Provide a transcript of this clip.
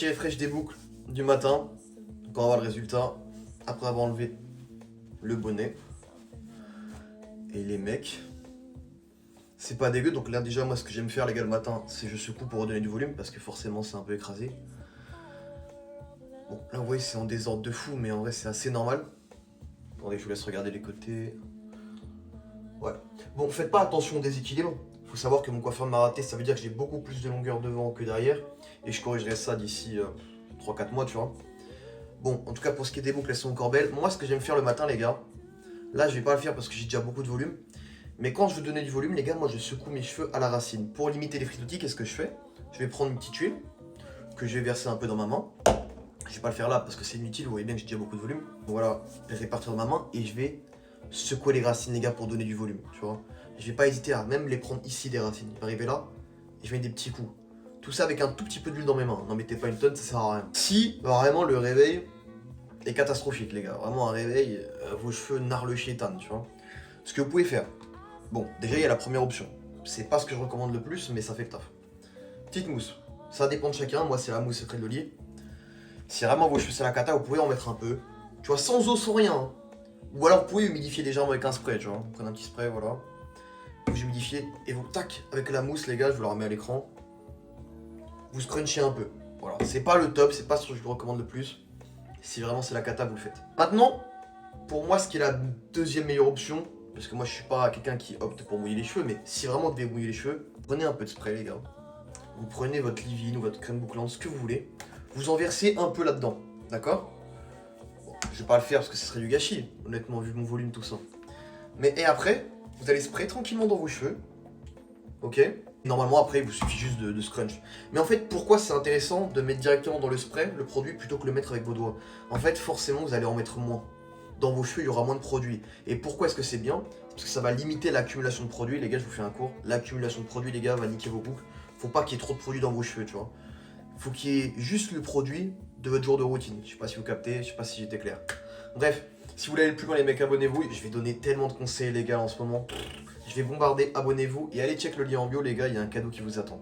Petit refresh des boucles du matin pour avoir le résultat après avoir enlevé le bonnet. Et les mecs, c'est pas dégueu. Donc là déjà moi ce que j'aime faire les gars le matin, c'est je secoue pour redonner du volume parce que forcément c'est un peu écrasé. Bon là vous voyez c'est en désordre de fou mais en vrai c'est assez normal. Attendez je vous laisse regarder les côtés. Ouais. Bon faites pas attention au déséquilibre. Faut savoir que mon coiffeur m'a raté, ça veut dire que j'ai beaucoup plus de longueur devant que derrière. Et je corrigerai ça d'ici 3-4 mois tu vois. Bon, en tout cas pour ce qui est des boucles, elles sont encore belles. Moi ce que j'aime faire le matin les gars, là je vais pas le faire parce que j'ai déjà beaucoup de volume. Mais quand je veux donner du volume les gars, moi je secoue mes cheveux à la racine. Pour limiter les frisottis, qu'est-ce que je fais? Je vais prendre une petite huile que je vais verser un peu dans ma main. Je vais pas le faire là parce que c'est inutile, vous voyez bien que j'ai déjà beaucoup de volume. Donc voilà, je vais partir dans ma main et je vais secouer les racines les gars pour donner du volume, tu vois. Je vais pas hésiter à même les prendre ici des racines. Je vais arriver là et je mets des petits coups. Tout ça avec un tout petit peu d'huile dans mes mains. N'en mettez pas une tonne, ça sert à rien. Si vraiment le réveil est catastrophique les gars, vraiment un réveil, vos cheveux narrent le chétan, tu vois. Ce que vous pouvez faire, bon, déjà il y a la première option. C'est pas ce que je recommande le plus, mais ça fait le taf. Petite mousse, ça dépend de chacun, moi c'est la mousse secret de l'olive. Si vraiment vos cheveux c'est la cata, vous pouvez en mettre un peu. Tu vois, sans eau, sans rien. Hein. Ou alors vous pouvez humidifier les jambes avec un spray, tu vois. Vous prenez un petit spray, voilà. Vous humidifiez et vous, tac, avec la mousse les gars, je vous la remets à l'écran. Vous scrunchez un peu. Voilà, c'est pas le top, c'est pas ce que je vous recommande le plus. Si vraiment c'est la cata, vous le faites. Maintenant, pour moi, ce qui est la deuxième meilleure option, parce que moi je suis pas quelqu'un qui opte pour mouiller les cheveux, mais si vraiment vous devez mouiller les cheveux, prenez un peu de spray les gars. Vous prenez votre leave-in ou votre crème bouclante, ce que vous voulez. Vous en versez un peu là-dedans, d'accord? Bon, je vais pas le faire parce que ce serait du gâchis, honnêtement, vu mon volume, tout ça. Mais et après, vous allez sprayer tranquillement dans vos cheveux, ok? Normalement après il vous suffit juste de scrunch. Mais en fait pourquoi c'est intéressant de mettre directement dans le spray le produit plutôt que le mettre avec vos doigts? En fait forcément vous allez en mettre moins. Dans vos cheveux il y aura moins de produits. Et pourquoi est-ce que c'est bien? Parce que ça va limiter l'accumulation de produits. Les gars je vous fais un cours. L'accumulation de produits les gars va niquer vos boucles. Faut pas qu'il y ait trop de produits dans vos cheveux tu vois. Faut qu'il y ait juste le produit de votre jour de routine. Je sais pas si vous captez, je sais pas si j'étais clair. Bref, si vous voulez aller plus loin les mecs abonnez-vous. Je vais donner tellement de conseils les gars en ce moment. Je vais bombarder, abonnez-vous et allez check le lien en bio les gars, il y a un cadeau qui vous attend.